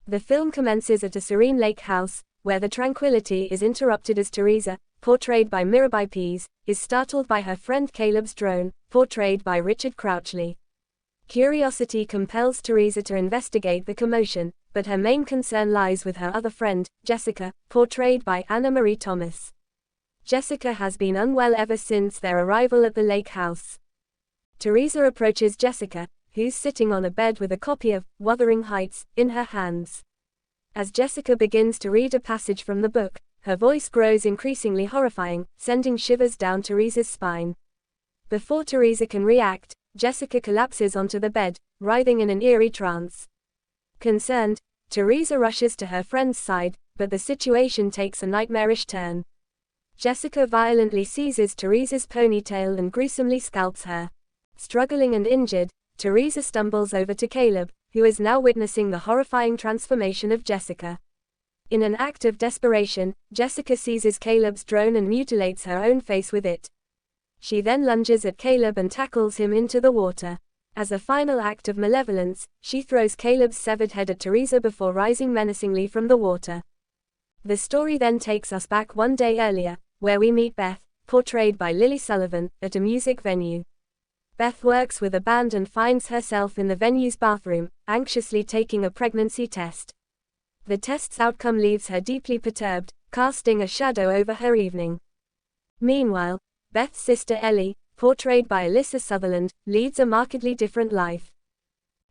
The film commences at a serene lake house, where the tranquility is interrupted as Teresa, portrayed by Mirabai Pease, is startled by her friend Caleb's drone, portrayed by Richard Crouchley. Curiosity compels Teresa to investigate the commotion, but her main concern lies with her other friend, Jessica, portrayed by Anna Marie Thomas. Jessica has been unwell ever since their arrival at the lake house. Teresa approaches Jessica, who's sitting on a bed with a copy of Wuthering Heights in her hands. As Jessica begins to read a passage from the book, her voice grows increasingly horrifying, sending shivers down Teresa's spine. Before Teresa can react, Jessica collapses onto the bed, writhing in an eerie trance. Concerned, Teresa rushes to her friend's side, but the situation takes a nightmarish turn. Jessica violently seizes Teresa's ponytail and gruesomely scalps her. Struggling and injured, Teresa stumbles over to Caleb, who is now witnessing the horrifying transformation of Jessica. In an act of desperation, Jessica seizes Caleb's drone and mutilates her own face with it. She then lunges at Caleb and tackles him into the water. As a final act of malevolence, she throws Caleb's severed head at Teresa before rising menacingly from the water. The story then takes us back one day earlier, where we meet Beth, portrayed by Lily Sullivan, at a music venue. Beth works with a band and finds herself in the venue's bathroom, anxiously taking a pregnancy test. The test's outcome leaves her deeply perturbed, casting a shadow over her evening. Meanwhile, Beth's sister Ellie, portrayed by Alyssa Sutherland, leads a markedly different life.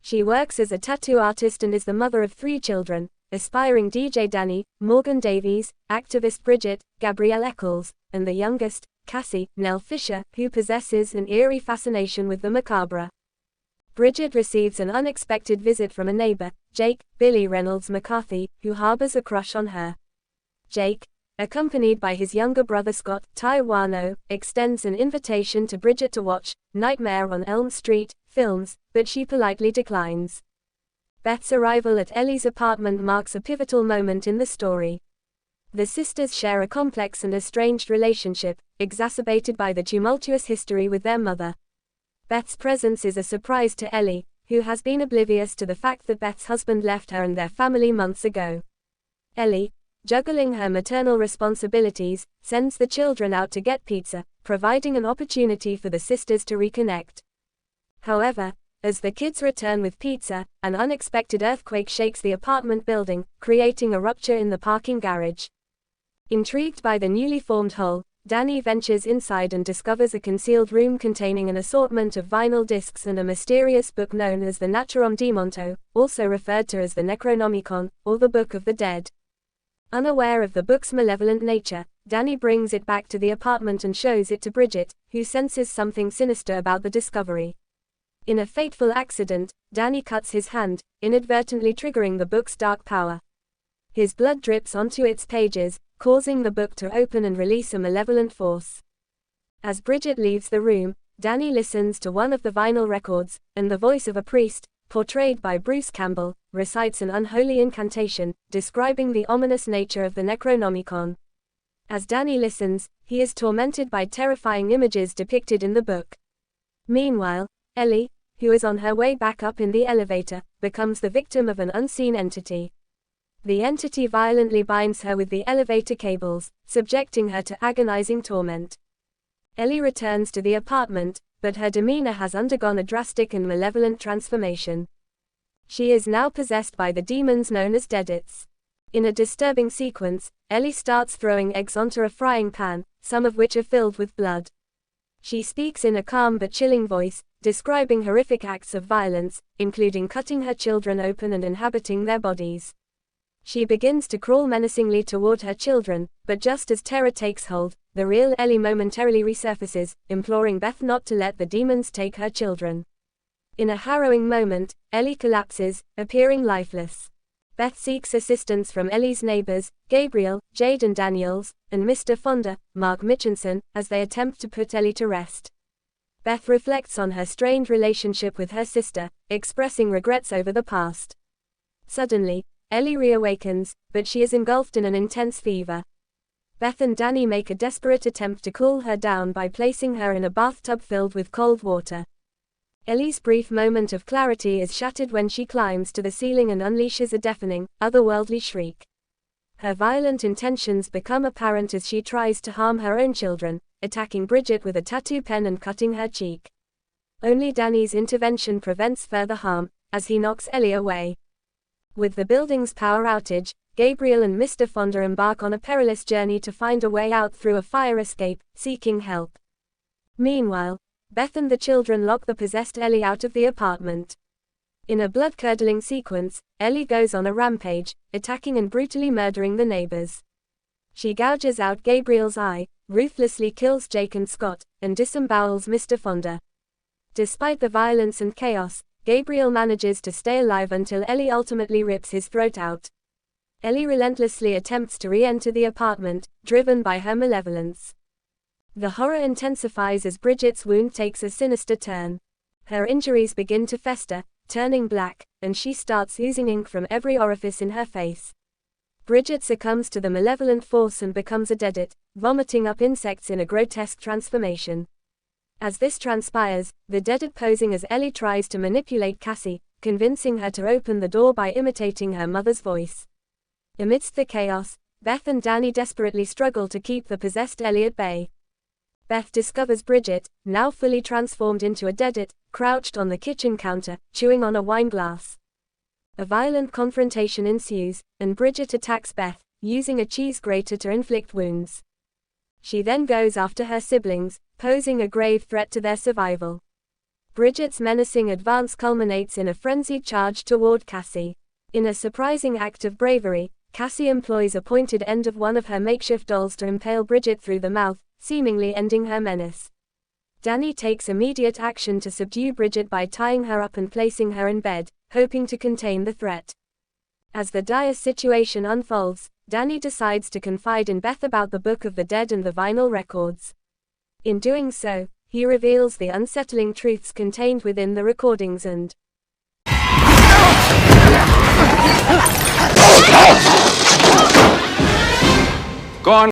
She works as a tattoo artist and is the mother of 3 children, aspiring DJ Danny, Morgan Davies, activist Bridget, Gabrielle Eccles, and the youngest, Cassie, Nell Fisher, who possesses an eerie fascination with the macabre. Bridget receives an unexpected visit from a neighbor, Jake, Billy Reynolds McCarthy, who harbors a crush on her. Jake, accompanied by his younger brother Scott, Ty Wano, extends an invitation to Bridget to watch Nightmare on Elm Street films, but she politely declines. Beth's arrival at Ellie's apartment marks a pivotal moment in the story. The sisters share a complex and estranged relationship, exacerbated by the tumultuous history with their mother. Beth's presence is a surprise to Ellie, who has been oblivious to the fact that Beth's husband left her and their family months ago. Ellie, juggling her maternal responsibilities, sends the children out to get pizza, providing an opportunity for the sisters to reconnect. However, as the kids return with pizza, an unexpected earthquake shakes the apartment building, creating a rupture in the parking garage. Intrigued by the newly formed hole, Danny ventures inside and discovers a concealed room containing an assortment of vinyl discs and a mysterious book known as the Naturom Demonto, also referred to as the Necronomicon, or the Book of the Dead. Unaware of the book's malevolent nature, Danny brings it back to the apartment and shows it to Bridget, who senses something sinister about the discovery. In a fateful accident, Danny cuts his hand, inadvertently triggering the book's dark power. His blood drips onto its pages, causing the book to open and release a malevolent force. As Bridget leaves the room, Danny listens to one of the vinyl records, and the voice of a priest, portrayed by Bruce Campbell, recites an unholy incantation, describing the ominous nature of the Necronomicon. As Danny listens, he is tormented by terrifying images depicted in the book. Meanwhile, Ellie, who is on her way back up in the elevator, becomes the victim of an unseen entity. The entity violently binds her with the elevator cables, subjecting her to agonizing torment. Ellie returns to the apartment, but her demeanor has undergone a drastic and malevolent transformation. She is now possessed by the demons known as Deadites. In a disturbing sequence, Ellie starts throwing eggs onto a frying pan, some of which are filled with blood. She speaks in a calm but chilling voice, describing horrific acts of violence, including cutting her children open and inhabiting their bodies. She begins to crawl menacingly toward her children, but just as terror takes hold, the real Ellie momentarily resurfaces, imploring Beth not to let the demons take her children. In a harrowing moment, Ellie collapses, appearing lifeless. Beth seeks assistance from Ellie's neighbors, Gabriel, Jade and Daniels, and Mr. Fonda, Mark Mitchinson, as they attempt to put Ellie to rest. Beth reflects on her strained relationship with her sister, expressing regrets over the past. Suddenly, Ellie reawakens, but she is engulfed in an intense fever. Beth and Danny make a desperate attempt to cool her down by placing her in a bathtub filled with cold water. Ellie's brief moment of clarity is shattered when she climbs to the ceiling and unleashes a deafening, otherworldly shriek. Her violent intentions become apparent as she tries to harm her own children, attacking Bridget with a tattoo pen and cutting her cheek. Only Danny's intervention prevents further harm, as he knocks Ellie away. With the building's power outage, Gabriel and Mr. Fonda embark on a perilous journey to find a way out through a fire escape, seeking help. Meanwhile, Beth and the children lock the possessed Ellie out of the apartment. In a blood-curdling sequence, Ellie goes on a rampage, attacking and brutally murdering the neighbors. She gouges out Gabriel's eye, ruthlessly kills Jake and Scott, and disembowels Mr. Fonda. Despite the violence and chaos, Gabriel manages to stay alive until Ellie ultimately rips his throat out. Ellie relentlessly attempts to re-enter the apartment, driven by her malevolence. The horror intensifies as Bridget's wound takes a sinister turn. Her injuries begin to fester, turning black, and she starts oozing ink from every orifice in her face. Bridget succumbs to the malevolent force and becomes a deadite, vomiting up insects in a grotesque transformation. As this transpires, the deadite posing as Ellie tries to manipulate Cassie, convincing her to open the door by imitating her mother's voice. Amidst the chaos, Beth and Danny desperately struggle to keep the possessed Ellie at bay. Beth discovers Bridget, now fully transformed into a deadite, crouched on the kitchen counter, chewing on a wine glass. A violent confrontation ensues, and Bridget attacks Beth, using a cheese grater to inflict wounds. She then goes after her siblings, posing a grave threat to their survival. Bridget's menacing advance culminates in a frenzied charge toward Cassie. In a surprising act of bravery, Cassie employs a pointed end of one of her makeshift dolls to impale Bridget through the mouth, seemingly ending her menace. Danny takes immediate action to subdue Bridget by tying her up and placing her in bed, hoping to contain the threat. As the dire situation unfolds, Danny decides to confide in Beth about the Book of the Dead and the vinyl records. In doing so, he reveals the unsettling truths contained within the recordings and Go on.